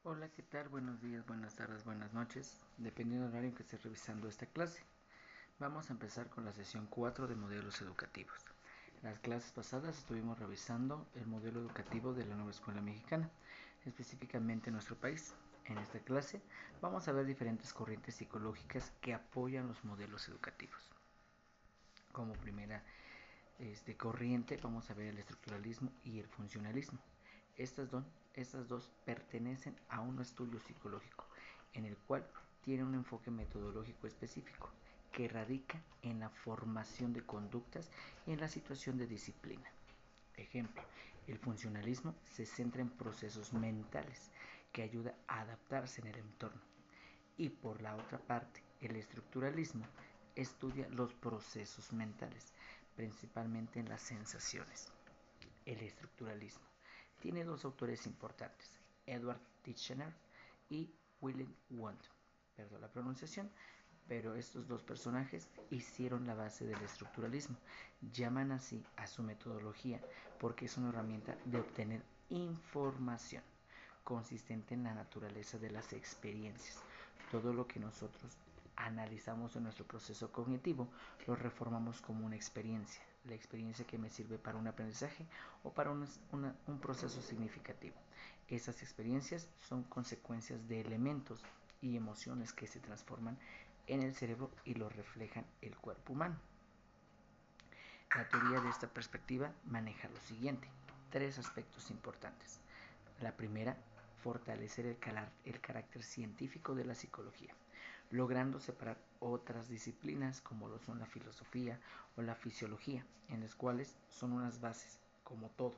Hola, ¿qué tal? Buenos días, buenas tardes, buenas noches, dependiendo del horario en que esté revisando esta clase. Vamos a empezar con la sesión 4 de modelos educativos. En las clases pasadas estuvimos revisando el modelo educativo de la nueva escuela mexicana, específicamente en nuestro país. En esta clase vamos a ver diferentes corrientes psicológicas que apoyan los modelos educativos. Como primera corriente vamos a ver el estructuralismo y el funcionalismo. Estas dos pertenecen a un estudio psicológico en el cual tiene un enfoque metodológico específico que radica en la formación de conductas y en la situación de disciplina. Ejemplo, el funcionalismo se centra en procesos mentales que ayuda a adaptarse en el entorno. Y por la otra parte, el estructuralismo estudia los procesos mentales, principalmente en las sensaciones. El estructuralismo tiene dos autores importantes, Edward Titchener y Wilhelm Wundt. Perdón la pronunciación, pero estos dos personajes hicieron la base del estructuralismo. Llaman así a su metodología porque es una herramienta de obtener información consistente en la naturaleza de las experiencias. Todo lo que nosotros analizamos en nuestro proceso cognitivo lo reformamos como una experiencia, la experiencia que me sirve para un aprendizaje o para un proceso significativo. Esas experiencias son consecuencias de elementos y emociones que se transforman en el cerebro y lo reflejan el cuerpo humano. La teoría de esta perspectiva maneja lo siguiente, tres aspectos importantes. La primera, fortalecer el carácter científico de la psicología, logrando separar otras disciplinas como lo son la filosofía o la fisiología, en las cuales son unas bases, como todo.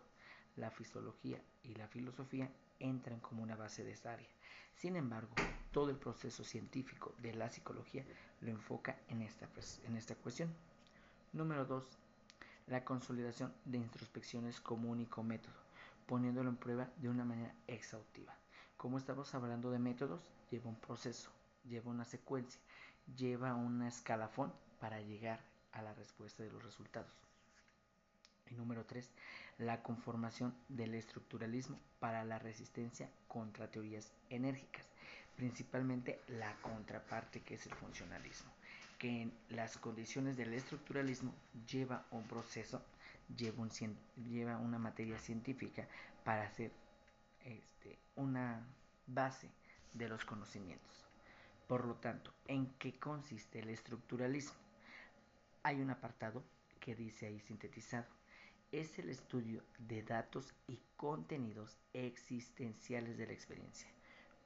La fisiología y la filosofía entran como una base de esta área. Sin embargo, todo el proceso científico de la psicología lo enfoca en esta cuestión. Número 2, la consolidación de introspecciones como único método, poniéndolo en prueba de una manera exhaustiva. Como estamos hablando de métodos, lleva un proceso, lleva una secuencia, lleva un escalafón para llegar a la respuesta de los resultados. Y número 3, la conformación del estructuralismo para la resistencia contra teorías enérgicas, principalmente la contraparte que es el funcionalismo, que en las condiciones del estructuralismo lleva un proceso, lleva una materia científica para hacer una base de los conocimientos. Por lo tanto, ¿en qué consiste el estructuralismo? Hay un apartado que dice ahí sintetizado, es el estudio de datos y contenidos existenciales de la experiencia,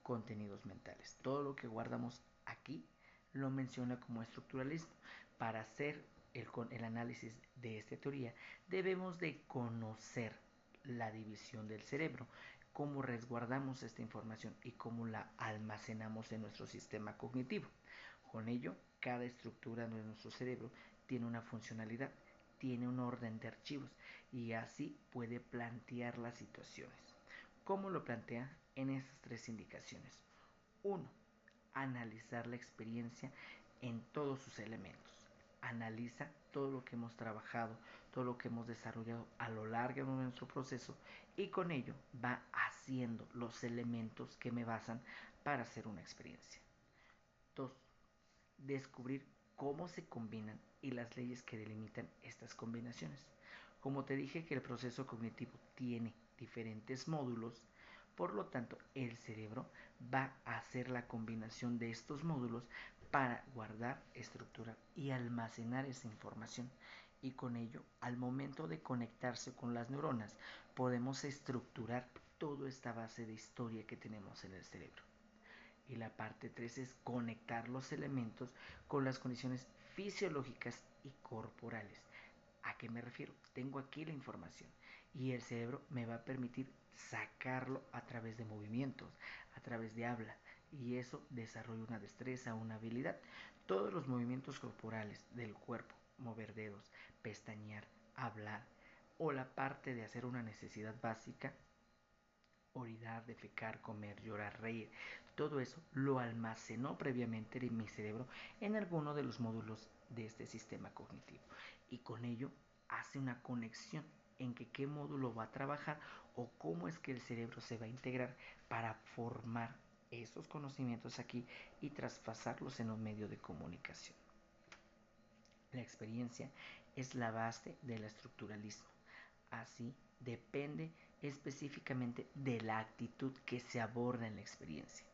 contenidos mentales. Todo lo que guardamos aquí lo menciona como estructuralismo. Para hacer el análisis de esta teoría debemos de conocer la división del cerebro, cómo resguardamos esta información y cómo la almacenamos en nuestro sistema cognitivo. Con ello, cada estructura de nuestro cerebro tiene una funcionalidad, tiene un orden de archivos y así puede plantear las situaciones. ¿Cómo lo plantea? En estas tres indicaciones. 1. Analizar la experiencia en todos sus elementos. Analiza todo lo que hemos trabajado, todo lo que hemos desarrollado a lo largo de nuestro proceso y con ello va haciendo los elementos que me basan para hacer una experiencia. 2. Descubrir cómo se combinan y las leyes que delimitan estas combinaciones. Como te dije que el proceso cognitivo tiene diferentes módulos, por lo tanto el cerebro va a hacer la combinación de estos módulos para guardar, estructurar y almacenar esa información. Y con ello, al momento de conectarse con las neuronas, podemos estructurar toda esta base de historia que tenemos en el cerebro. Y la parte 3 es conectar los elementos con las condiciones fisiológicas y corporales. ¿A qué me refiero? Tengo aquí la información y el cerebro me va a permitir sacarlo a través de movimientos, a través de habla, y eso desarrolla una destreza, una habilidad. Todos los movimientos corporales del cuerpo, mover dedos, pestañear, hablar o la parte de hacer una necesidad básica, orinar, defecar, comer, llorar, reír, todo eso lo almacenó previamente en mi cerebro en alguno de los módulos de este sistema cognitivo y con ello hace una conexión. en que qué módulo va a trabajar o cómo es que el cerebro se va a integrar para formar esos conocimientos aquí y traspasarlos en un medio de comunicación. La experiencia es la base del estructuralismo. Así, depende específicamente de la actitud que se aborda en la experiencia.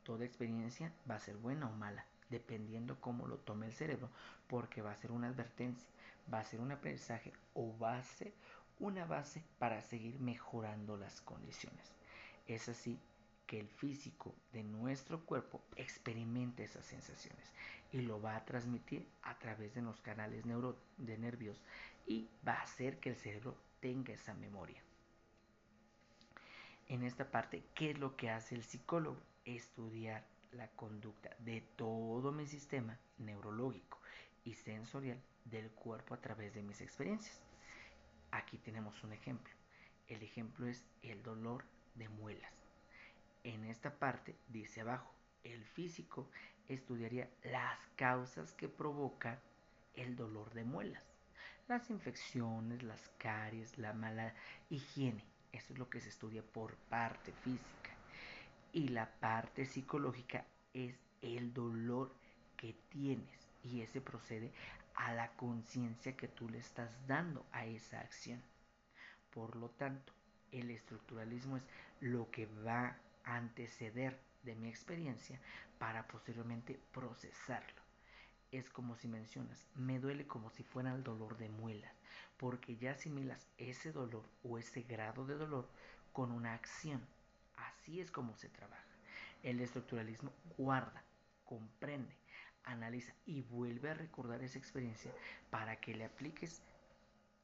Toda experiencia va a ser buena o mala, dependiendo cómo lo tome el cerebro, porque va a ser una advertencia, va a ser un aprendizaje o va a ser una base para seguir mejorando las condiciones. Es así que el físico de nuestro cuerpo experimenta esas sensaciones y lo va a transmitir a través de los canales de nervios y va a hacer que el cerebro tenga esa memoria. En esta parte, ¿qué es lo que hace el psicólogo? Estudiar la conducta de todo mi sistema neurológico y sensorial del cuerpo a través de mis experiencias. Aquí tenemos un ejemplo. El ejemplo es el dolor de muelas. En esta parte dice abajo, el físico estudiaría las causas que provocan el dolor de muelas. Las infecciones, las caries, la mala higiene. Eso es lo que se estudia por parte física. Y la parte psicológica es el dolor que tienes. Y ese procede a la conciencia que tú le estás dando a esa acción. Por lo tanto, el estructuralismo es lo que va a anteceder de mi experiencia para posteriormente procesarlo. Es como si mencionas, me duele como si fuera el dolor de muelas, porque ya asimilas ese dolor o ese grado de dolor con una acción. Así es como se trabaja. El estructuralismo guarda, comprende, analiza y vuelve a recordar esa experiencia para que le apliques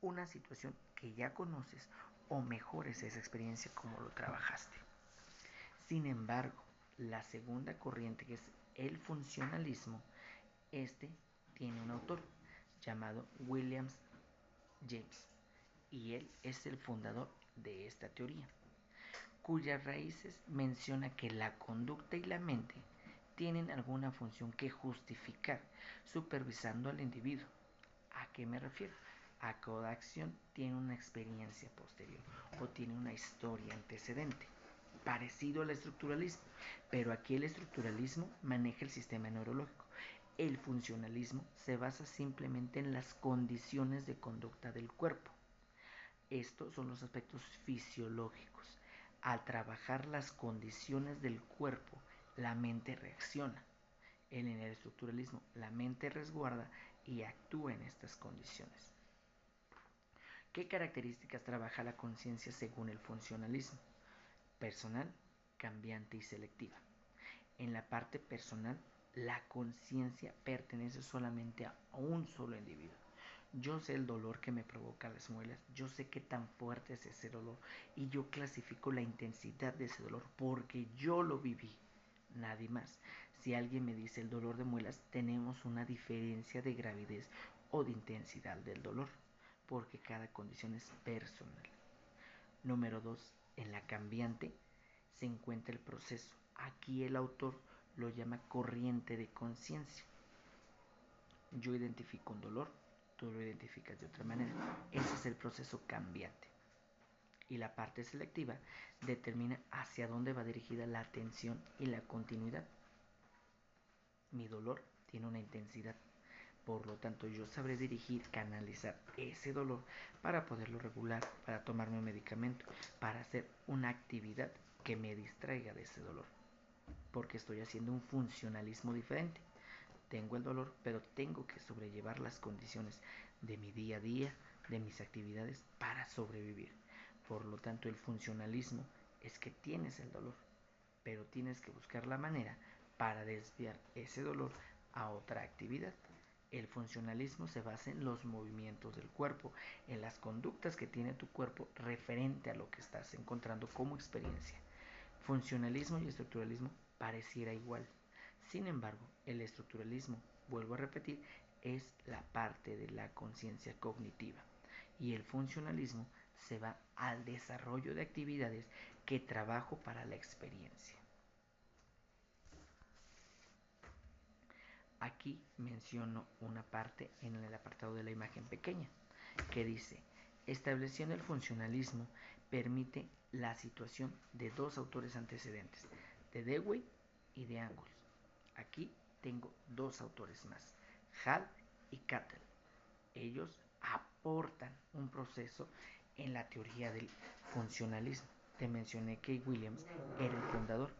una situación que ya conoces o mejores esa experiencia como lo trabajaste. Sin embargo, la segunda corriente, que es el funcionalismo, este tiene un autor llamado William James y él es el fundador de esta teoría, cuyas raíces menciona que la conducta y la mente tienen alguna función que justificar, supervisando al individuo. ¿A qué me refiero? A que cada acción tiene una experiencia posterior o tiene una historia antecedente, parecido al estructuralismo, pero aquí el estructuralismo maneja el sistema neurológico. El funcionalismo se basa simplemente en las condiciones de conducta del cuerpo. Estos son los aspectos fisiológicos. Al trabajar las condiciones del cuerpo, la mente reacciona. En el estructuralismo, la mente resguarda y actúa en estas condiciones. ¿Qué características trabaja la conciencia según el funcionalismo? Personal, cambiante y selectiva. En la parte personal, la conciencia pertenece solamente a un solo individuo. Yo sé el dolor que me provoca las muelas, yo sé qué tan fuerte es ese dolor y yo clasifico la intensidad de ese dolor porque yo lo viví, nadie más. Si alguien me dice el dolor de muelas, tenemos una diferencia de gravidez o de intensidad del dolor, porque cada condición es personal. Número 2. En la cambiante se encuentra el proceso. Aquí el autor lo llama corriente de conciencia. Yo identifico un dolor, tú lo identificas de otra manera. Ese es el proceso cambiante. Y la parte selectiva determina hacia dónde va dirigida la atención y la continuidad. Mi dolor tiene una intensidad, por lo tanto yo sabré dirigir, canalizar ese dolor para poderlo regular, para tomarme un medicamento, para hacer una actividad que me distraiga de ese dolor, porque estoy haciendo un funcionalismo diferente. Tengo el dolor, pero tengo que sobrellevar las condiciones de mi día a día, de mis actividades para sobrevivir. Por lo tanto, el funcionalismo es que tienes el dolor, pero tienes que buscar la manera para desviar ese dolor a otra actividad. El funcionalismo se basa en los movimientos del cuerpo, en las conductas que tiene tu cuerpo referente a lo que estás encontrando como experiencia. Funcionalismo y estructuralismo pareciera igual. Sin embargo, el estructuralismo, vuelvo a repetir, es la parte de la conciencia cognitiva y el funcionalismo se va al desarrollo de actividades que trabajo para la experiencia. Aquí menciono una parte en el apartado de la imagen pequeña que dice Estableciendo el funcionalismo permite la situación de dos autores antecedentes, de Dewey y de Angles. Aquí tengo dos autores más, Hall y Cattell. Ellos aportan un proceso en la teoría del funcionalismo. Te mencioné que Williams era el fundador,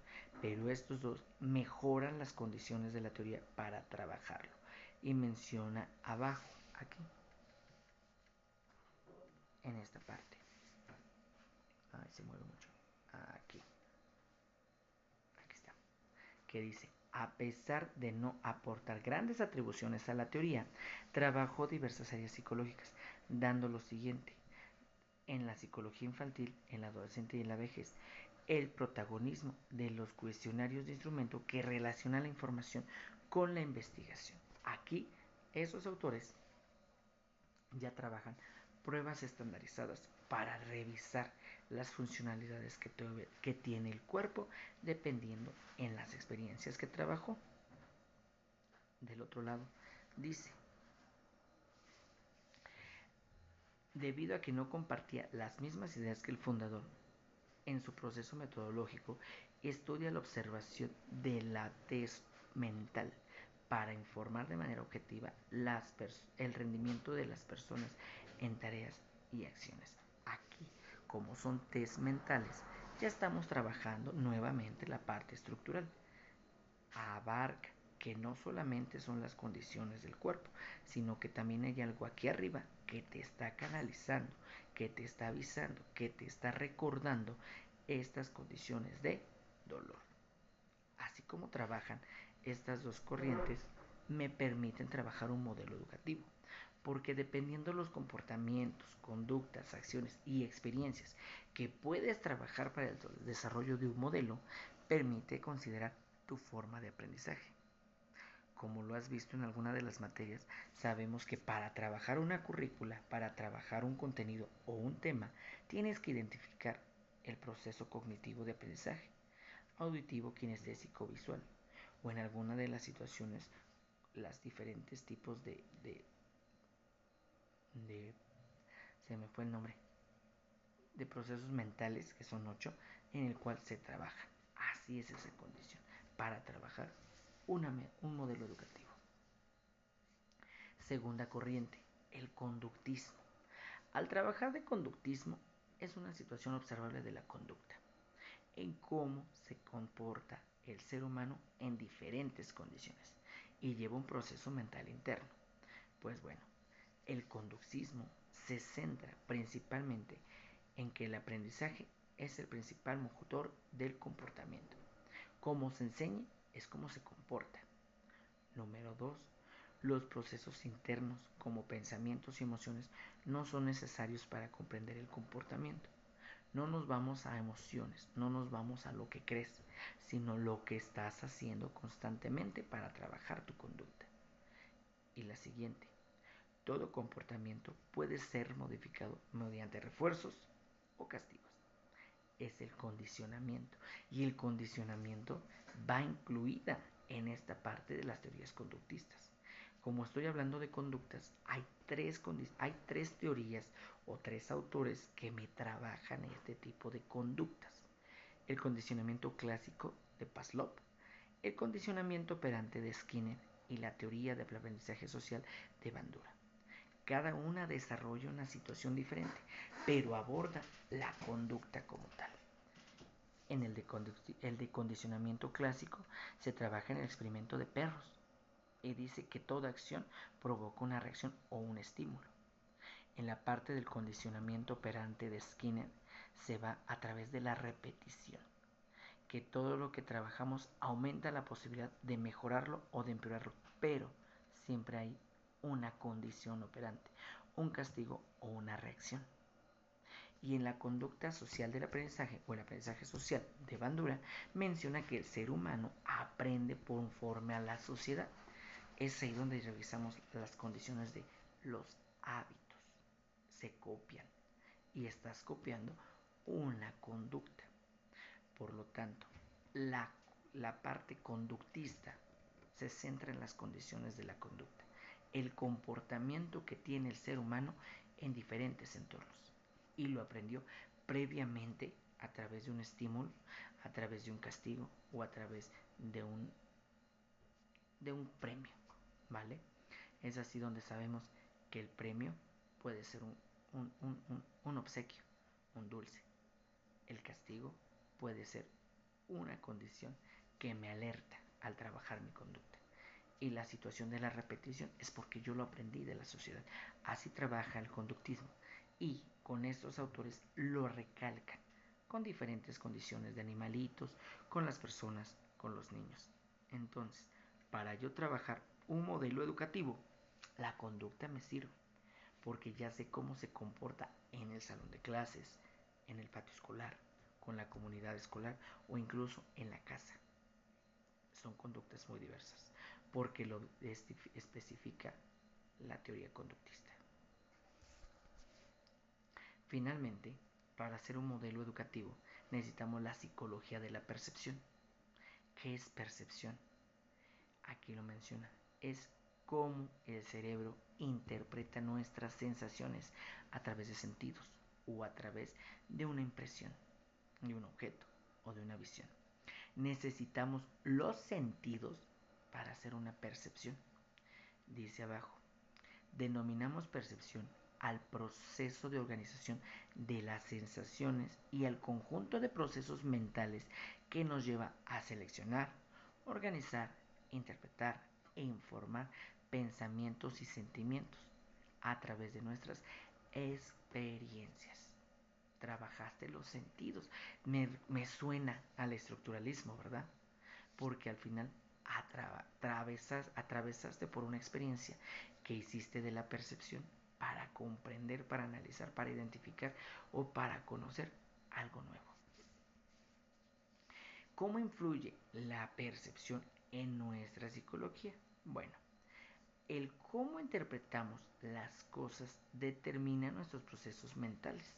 pero estos dos mejoran las condiciones de la teoría para trabajarlo. Y menciona abajo, aquí, en esta parte. Ay, se mueve mucho. Aquí. Aquí está. Que dice, a pesar de no aportar grandes atribuciones a la teoría, trabajó diversas áreas psicológicas, dando lo siguiente. En la psicología infantil, en la adolescente y en la vejez, el protagonismo de los cuestionarios de instrumento que relacionan la información con la investigación. Aquí, esos autores ya trabajan pruebas estandarizadas para revisar las funcionalidades que tiene el cuerpo dependiendo en las experiencias que trabajó. Del otro lado, dice, debido a que no compartía las mismas ideas que el fundador, en su proceso metodológico estudia la observación de la tez mental para informar de manera objetiva el rendimiento de las personas en tareas y acciones. Aquí, como son test mentales, ya estamos trabajando nuevamente la parte estructural. Abarca que no solamente son las condiciones del cuerpo, sino que también hay algo aquí arriba que te está canalizando, que te está avisando, que te está recordando estas condiciones de dolor. Así como trabajan estas dos corrientes, me permiten trabajar un modelo educativo, porque dependiendo de los comportamientos, conductas, acciones y experiencias que puedes trabajar para el desarrollo de un modelo, permite considerar tu forma de aprendizaje. Como lo has visto en alguna de las materias, sabemos que para trabajar una currícula, para trabajar un contenido o un tema, tienes que identificar el proceso cognitivo de aprendizaje, auditivo, kinestésico, visual, o en alguna de las situaciones, los diferentes tipos de se me fue el nombre, de procesos mentales, que son 8, en el cual se trabaja. Así es esa condición, para trabajar un modelo educativo. Segunda corriente, el conductismo. Al trabajar de conductismo es una situación observable de la conducta, en cómo se comporta el ser humano en diferentes condiciones y lleva un proceso mental interno. Pues bueno, el conductismo se centra principalmente en que el aprendizaje es el principal motor del comportamiento. Cómo se enseña es cómo se comporta. Número 2. Los procesos internos como pensamientos y emociones no son necesarios para comprender el comportamiento. No nos vamos a emociones, no nos vamos a lo que crees, sino lo que estás haciendo constantemente para trabajar tu conducta. Y la siguiente, todo comportamiento puede ser modificado mediante refuerzos o castigos. Es el condicionamiento. Y el condicionamiento va incluida en esta parte de las teorías conductistas. Como estoy hablando de conductas, hay tres teorías o tres autores que me trabajan este tipo de conductas. El condicionamiento clásico de Pavlov, el condicionamiento operante de Skinner y la teoría del aprendizaje social de Bandura. Cada una desarrolla una situación diferente, pero aborda la conducta como tal. En el de condicionamiento clásico se trabaja en el experimento de perros y dice que toda acción provoca una reacción o un estímulo. En la parte del condicionamiento operante de Skinner se va a través de la repetición, que todo lo que trabajamos aumenta la posibilidad de mejorarlo o de empeorarlo, pero siempre hay una condición operante, un castigo o una reacción. Y en la conducta social del aprendizaje o el aprendizaje social de Bandura menciona que el ser humano aprende conforme a la sociedad. Es ahí donde revisamos las condiciones de los hábitos. Se copian y estás copiando una conducta. Por lo tanto, la parte conductista se centra en las condiciones de la conducta, el comportamiento que tiene el ser humano en diferentes entornos y lo aprendió previamente a través de un estímulo, a través de un castigo o a través de un premio, ¿vale? Es así donde sabemos que el premio puede ser un obsequio, un dulce. El castigo puede ser una condición que me alerta al trabajar mi conducta. Y la situación de la repetición es porque yo lo aprendí de la sociedad. Así trabaja el conductismo. Y con estos autores lo recalcan con diferentes condiciones de animalitos, con las personas, con los niños. Entonces, para yo trabajar un modelo educativo, la conducta me sirve porque ya sé cómo se comporta en el salón de clases, en el patio escolar, con la comunidad escolar o incluso en la casa. Son conductas muy diversas porque lo especifica la teoría conductista. Finalmente, para hacer un modelo educativo necesitamos la psicología de la percepción. ¿Qué es percepción? Aquí lo menciona. Es cómo el cerebro interpreta nuestras sensaciones a través de sentidos o a través de una impresión, de un objeto o de una visión. Necesitamos los sentidos para hacer una percepción. Dice abajo, denominamos percepción al proceso de organización de las sensaciones y al conjunto de procesos mentales que nos lleva a seleccionar, organizar, interpretar e informar pensamientos y sentimientos a través de nuestras experiencias. Trabajaste los sentidos. Me suena al estructuralismo, ¿verdad? Porque al final atravesaste por una experiencia que hiciste de la percepción para comprender, para analizar, para identificar o para conocer algo nuevo. ¿Cómo influye la percepción en nuestra psicología? Bueno, el cómo interpretamos las cosas determina nuestros procesos mentales.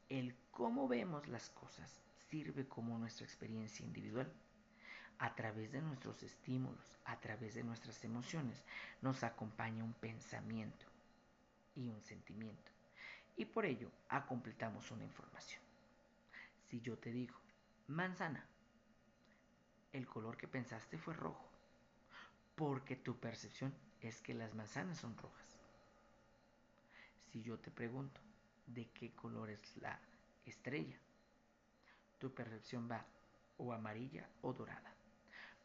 El cómo vemos las cosas sirve como nuestra experiencia individual. A través de nuestros estímulos, a través de nuestras emociones, nos acompaña un pensamiento y un sentimiento. Y por ello, completamos una información. Si yo te digo, manzana, el color que pensaste fue rojo, porque tu percepción es que las manzanas son rojas. Si yo te pregunto, ¿de qué color es la estrella? Tu percepción va o amarilla o dorada,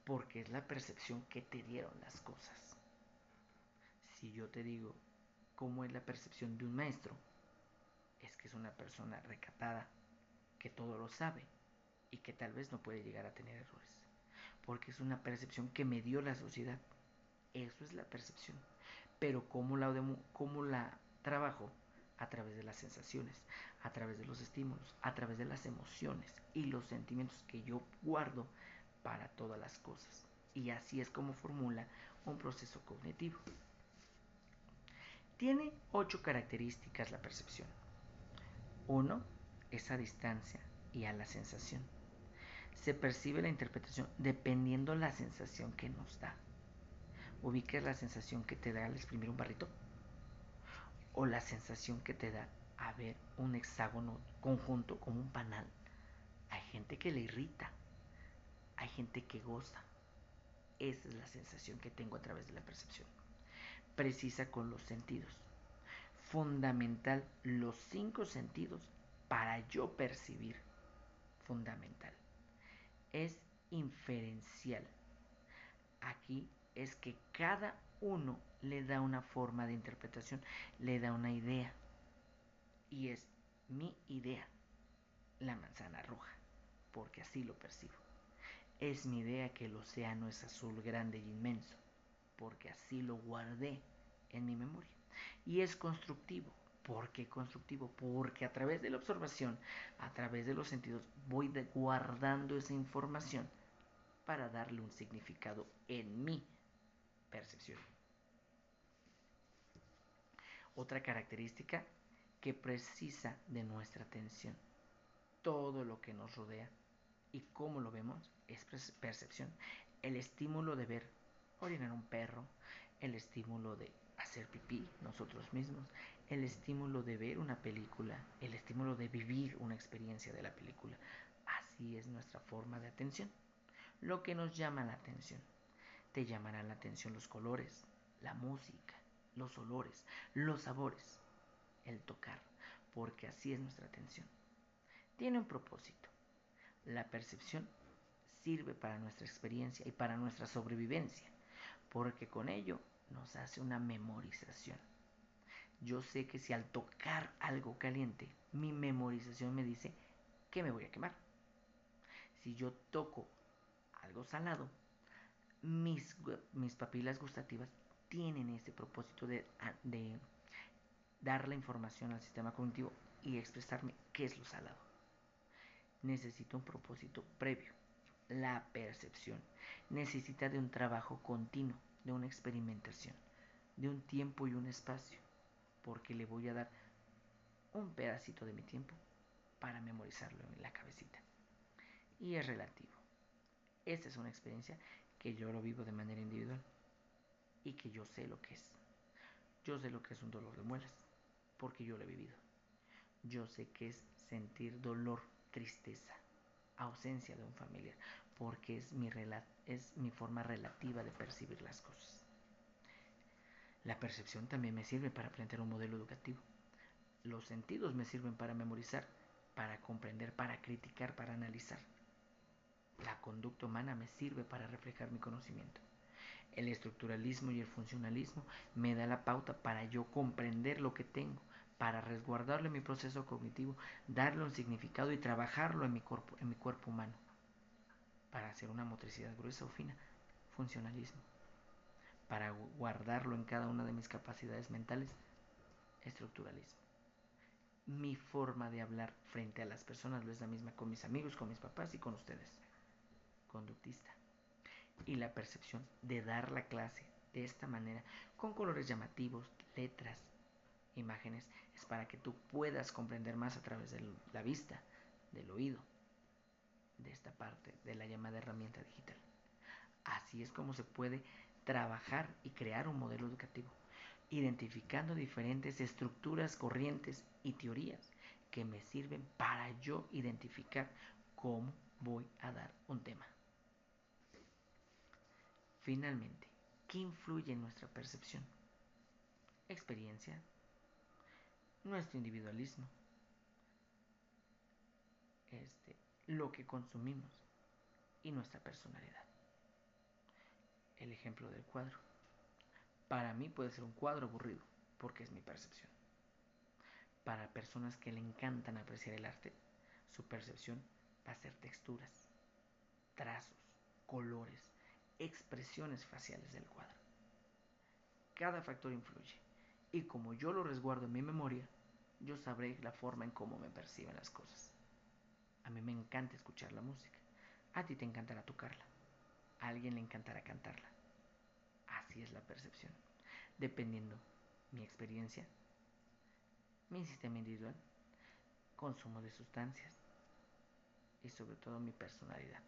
porque es la percepción que te dieron las cosas. Si yo te digo cómo es la percepción de un maestro, es que es una persona recatada, que todo lo sabe y que tal vez no puede llegar a tener errores, porque es una percepción que me dio la sociedad. Eso es la percepción. Pero cómo la trabajo? A través de las sensaciones, a través de los estímulos, a través de las emociones y los sentimientos que yo guardo para todas las cosas. Y así es como formula un proceso cognitivo. Tiene 8 características la percepción. 1. Es a distancia y a la sensación. Se percibe la interpretación dependiendo la sensación que nos da. ¿Ubicas la sensación que te da al exprimir un barrito? O la sensación que te da a ver un hexágono conjunto como un panal. Hay gente que le irrita, hay gente que goza. Esa es la sensación que tengo a través de la percepción. Precisa con los sentidos. Fundamental los 5 sentidos para yo percibir. Fundamental. Es inferencial. Aquí es que cada uno le da una forma de interpretación, le da una idea. Y es mi idea, la manzana roja, porque así lo percibo. Es mi idea que el océano es azul, grande y inmenso, porque así lo guardé en mi memoria. Y es constructivo. ¿Por qué constructivo? Porque a través de la observación, a través de los sentidos, voy guardando esa información para darle un significado en mi percepción. Otra característica que precisa de nuestra atención. Todo lo que nos rodea y cómo lo vemos es percepción. El estímulo de ver orinar un perro, el estímulo de hacer pipí nosotros mismos, el estímulo de ver una película, el estímulo de vivir una experiencia de la película. Así es nuestra forma de atención. Lo que nos llama la atención. Te llamarán la atención los colores, la música, los olores, los sabores, el tocar, porque así es nuestra atención. Tiene un propósito. La percepción sirve para nuestra experiencia y para nuestra sobrevivencia, porque con ello nos hace una memorización. Yo sé que si al tocar algo caliente, mi memorización me dice que me voy a quemar. Si yo toco algo salado, mis papilas gustativas tienen ese propósito de dar la información al sistema cognitivo y expresarme qué es lo salado. Necesita un propósito previo. La percepción necesita de un trabajo continuo, de una experimentación, de un tiempo y un espacio, porque le voy a dar un pedacito de mi tiempo para memorizarlo en la cabecita. Y es relativo. Esta es una experiencia que yo lo vivo de manera individual y que yo sé lo que es. Yo sé lo que es un dolor de muelas, porque yo lo he vivido. Yo sé que es sentir dolor, tristeza, ausencia de un familiar, porque es mi forma relativa de percibir las cosas. La percepción también me sirve para plantear un modelo educativo. Los sentidos me sirven para memorizar, para comprender, para criticar, para analizar. La conducta humana me sirve para reflejar mi conocimiento. El estructuralismo y el funcionalismo me da la pauta para yo comprender lo que tengo, para resguardarlo en mi proceso cognitivo, darle un significado y trabajarlo en mi cuerpo humano. Para hacer una motricidad gruesa o fina, funcionalismo. Para guardarlo en cada una de mis capacidades mentales, estructuralismo. Mi forma de hablar frente a las personas no es la misma con mis amigos, con mis papás y con ustedes. Conductista. Y la percepción de dar la clase de esta manera, con colores llamativos, letras, imágenes, es para que tú puedas comprender más a través de la vista, del oído, de esta parte de la llamada herramienta digital. Así es como se puede trabajar y crear un modelo educativo, identificando diferentes estructuras, corrientes y teorías que me sirven para yo identificar cómo voy a dar un tema. Finalmente, ¿qué influye en nuestra percepción? Experiencia, nuestro individualismo, lo que consumimos y nuestra personalidad. El ejemplo del cuadro. Para mí puede ser un cuadro aburrido, porque es mi percepción. Para personas que le encantan apreciar el arte, su percepción va a ser texturas, trazos, colores, expresiones faciales del cuadro. Cada factor influye, y como yo lo resguardo en mi memoria, yo sabré la forma en cómo me perciben las cosas. A mí me encanta escuchar la música, a ti te encantará tocarla, a alguien le encantará cantarla. Así es la percepción, dependiendo mi experiencia, mi sistema individual, consumo de sustancias y sobre todo mi personalidad.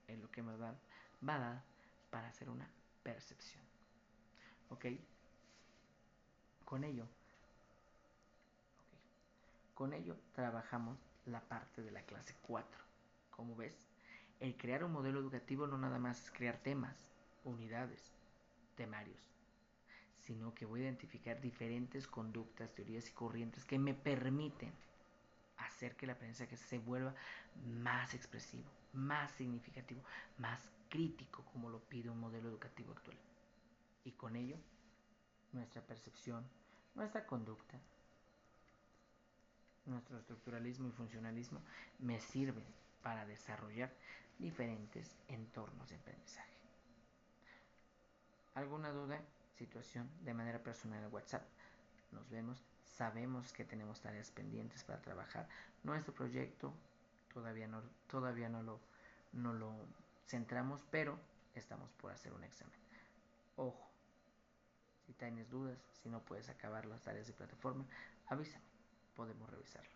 Es lo que me va a dar para hacer una percepción. ¿Ok? Con ello, con ello trabajamos la parte de la clase 4. Como ves, el crear un modelo educativo no nada más es crear temas, unidades, temarios, sino que voy a identificar diferentes conductas, teorías y corrientes que me permiten hacer que el aprendizaje se vuelva más expresivo, más significativo, más crítico como lo pide un modelo educativo actual. Y con ello, nuestra percepción, nuestra conducta, nuestro estructuralismo y funcionalismo me sirven para desarrollar diferentes entornos de aprendizaje. ¿Alguna duda? Situación de manera personal en WhatsApp. Nos vemos. Sabemos que tenemos tareas pendientes para trabajar. Nuestro proyecto todavía no lo centramos, pero estamos por hacer un examen. Ojo, si tienes dudas, si no puedes acabar las tareas de plataforma, avísame, podemos revisarlo,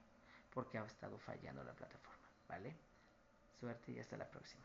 porque ha estado fallando la plataforma, ¿vale? Suerte y hasta la próxima.